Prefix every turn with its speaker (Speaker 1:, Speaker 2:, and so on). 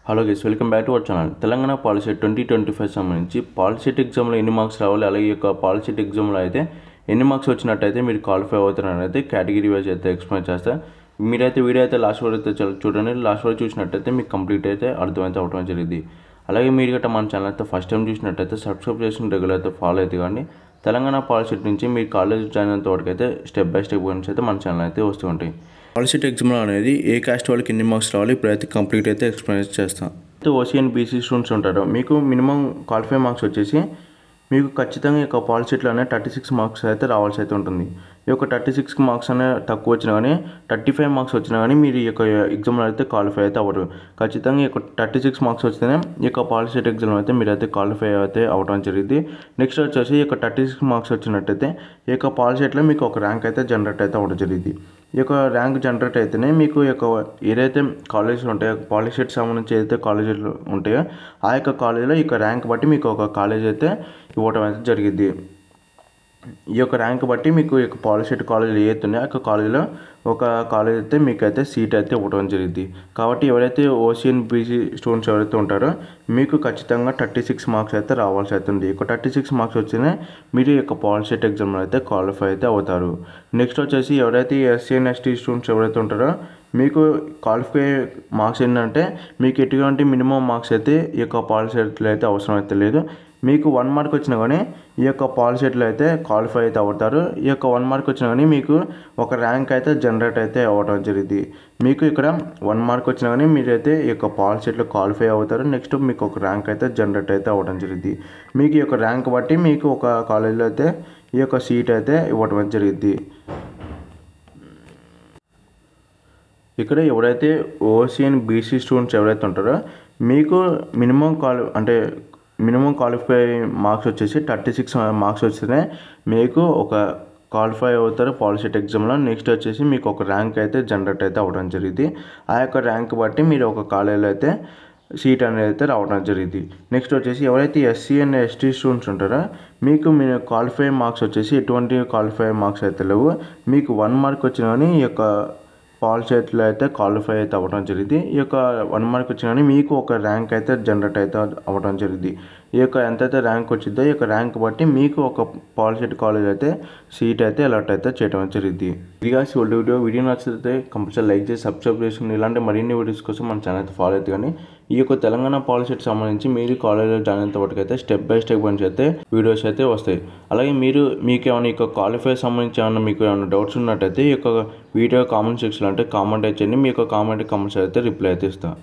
Speaker 1: Hello guys, welcome back to our channel. Telangana POLYCET 2025 సంబంధించి POLYCET ఎగ్జామ్లో ఎన్ని మార్క్స్ రావాలి, అలాగే ఈ యొక్క పాలిసెట్ ఎగ్జామ్లో అయితే ఎన్ని మార్క్స్ వచ్చినట్టయితే మీరు క్వాలిఫై అవుతారని అయితే కేటగిరీ వైజ్ అయితే ఎక్స్ప్లెయిన్ చేస్తా. మీరైతే వీడియో అయితే లాస్ట్ వరకు అయితే చూడండి. లాస్ట్ వరకు చూసినట్టయితే మీకు కంప్లీట్ అయితే అర్థమైతే అవడం జరిగింది. అలాగే మీరు గట్రా మన ఛానల్ అయితే ఫస్ట్ టైం చూసినట్టయితే సబ్స్క్రైబ్ చేసుకుని రెగ్యులర్ అయితే ఫాలో అయితే కానీ తెలంగాణ పాలిసెట్ నుంచి మీ కాలేజ్ జాయిన్ అయినంత వరకు అయితే స్టెప్ బై స్టెప్ గురించి అయితే మన ఛానల్ అయితే వస్తూ ఉంటాయి. పాలిసెట్ ఎగ్జామ్లో అనేది ఏ కాస్ట్ వాళ్ళకి ఎన్ని మార్క్స్ రావాలి ఇప్పుడైతే కంప్లీట్ అయితే ఎక్స్ప్లెయిన్ చేస్తాను. అయితే ఓసీ అండ్ బీసీ స్టూడెంట్స్ ఉంటారు, మీకు మినిమం క్వాలిఫై మార్క్స్ వచ్చేసి మీకు ఖచ్చితంగా ఈ యొక్క పాలిసెట్లోనే 36 మార్క్స్ అయితే రావాల్సి అయితే ఉంటుంది. ఈ యొక్క 36 మార్క్స్ అనే తక్కువ వచ్చినా కానీ 35 మార్క్స్ వచ్చినా కానీ మీరు ఈ యొక్క ఎగ్జామ్లో అయితే క్వాలిఫై అయితే అవ్వరు. ఖచ్చితంగా ఈ యొక్క 36 మార్క్స్ వస్తేనే ఈ యొక్క పాలిసెట్ ఎగ్జామ్లో అయితే మీరు అయితే క్వాలిఫై అయితే అవ్వడం జరిగింది. నెక్స్ట్ వచ్చేసి ఈ యొక్క 36 మార్క్స్ వచ్చినట్టయితే ఈ యొక్క పాలిసెట్లో మీకు ఒక ర్యాంక్ అయితే జనరేట్ అయితే అవ్వడం జరిగింది. ఈ యొక్క ర్యాంక్ జనరేట్ అయితేనే మీకు ఈ యొక్క ఏదైతే కాలేజీలు ఉంటాయో పాలిసెట్ సంబంధించి ఏదైతే కాలేజీలు ఉంటాయో ఆ యొక్క కాలేజీలో ఈ యొక్క ర్యాంక్ బట్టి మీకు ఒక కాలేజ్ అయితే ఇవ్వటం అయితే జరిగింది. ఈ యొక్క ర్యాంక్ బట్టి మీకు ఈ యొక్క పాలిసెట్ కాలేజీలు ఏదైతే ఉన్నాయో ఆ యొక్క కాలేజీలో ఒక కాలేజ్ అయితే మీకు అయితే సీట్ అయితే ఇవ్వడం జరిగింది. కాబట్టి ఎవరైతే ఓసీ అండ్ బీసీ స్టూడెంట్స్ ఎవరైతే ఉంటారో మీకు ఖచ్చితంగా 36 మార్క్స్ అయితే రావాల్సి అవుతుంది. ఈ యొక్క 36 మార్క్స్ వచ్చినా మీరు ఈ యొక్క పాలిసెట్ ఎగ్జామ్లో అయితే క్వాలిఫై అయితే అవుతారు. నెక్స్ట్ వచ్చేసి ఎవరైతే ఎస్సీ అండ్ ఎస్టీ స్టూడెంట్స్ ఎవరైతే ఉంటారో మీకు క్వాలిఫై మార్క్స్ ఏంటంటే మీకు ఎటువంటి మినిమం మార్క్స్ అయితే ఈ యొక్క పాలిసెట్లో అయితే అవసరం అయితే లేదు. మీకు 1 మార్క్ వచ్చినా కానీ ఈ యొక్క పాలిసెట్లో అయితే క్వాలిఫై అయితే అవుతారు. ఈ యొక్క 1 మార్క్ వచ్చినా కానీ మీకు ఒక ర్యాంక్ అయితే జనరేట్ అయితే అవ్వడం జరిగింది. మీకు ఇక్కడ 1 మార్క్ వచ్చినా కానీ మీరైతే ఈ యొక్క పాలిసెట్లో క్వాలిఫై అవుతారు. నెక్స్ట్ మీకు ఒక ర్యాంక్ అయితే జనరేట్ అయితే అవ్వడం జరిగింది. మీకు ఈ యొక్క ర్యాంక్ బట్టి మీకు ఒక కాలేజీలో అయితే ఈ యొక్క సీట్ అయితే ఇవ్వడం జరిగింది. ఇక్కడ ఎవరైతే ఓసీ అండ్ బీసీ స్టూడెంట్స్ ఎవరైతే ఉంటారో మీకు మినిమం క్వాలిఫై మార్క్స్ వచ్చేసి 36 మార్క్స్ వస్తేనే మీకు ఒక క్వాలిఫై అవుతారు పాలిసెట్ ఎగ్జామ్లో. నెక్స్ట్ వచ్చేసి మీకు ఒక ర్యాంక్ అయితే జనరేట్ అయితే అవ్వడం జరిగింది. ఆ యొక్క ర్యాంక్ బట్టి మీరు ఒక కాలేజీలో అయితే సీట్ అనేది అయితే రావడం జరిగింది. నెక్స్ట్ వచ్చేసి ఎవరైతే ఎస్సీ అండ్ ఎస్టీ స్టూడెంట్స్ ఉంటారో మీకు మీ క్వాలిఫై మార్క్స్ వచ్చేసి ఎటువంటి క్వాలిఫై మార్క్స్ అయితే లేవు. మీకు 1 మార్క్ వచ్చినా కానీ ఈ యొక్క పాలిసెట్లో అయితే క్వాలిఫై అయితే అవ్వడం జరిగింది. ఈ యొక్క 1 మార్క్ వచ్చినా కానీ మీకు ఒక ర్యాంక్ అయితే జనరేట్ అయితే అవ్వడం జరిగింది. ఈ యొక్క ఎంతైతే ర్యాంక్ వచ్చిందో ఈ యొక్క ర్యాంక్ బట్టి మీకు ఒక పాలిసెట్ కాలేజ్ అయితే సీట్ అయితే అలాట్ అయితే చేయడం జరిగింది. ఇదిగా వీడియో నచ్చితే కంపల్సరీ లైక్ చేసి సబ్స్క్రైబ్ చేసుకుని ఇలాంటి మరిన్ని వీడియోస్ కోసం మన ఛానల్ అయితే ఫాలో అయితే కానీ ఈ యొక్క తెలంగాణ పాలిసెట్ సంబంధించి మీరు కాలేజ్లో జాయిన్ అయినంత వరకు అయితే స్టెప్ బై స్టెప్ గురించి అయితే వీడియోస్ అయితే వస్తాయి. అలాగే మీకు ఏమైనా ఈ యొక్క క్వాలిఫై సంబంధించి ఏమైనా మీకు ఏమైనా డౌట్స్ ఉన్నట్టయితే ఈ యొక్క వీడియో కామెంట్ సెక్షన్లో అంటే కామెంట్ అయితే చేయండి. మీ యొక్క కామెంట్ కంపల్సరీ అయితే రిప్లై అయితే ఇస్తాను.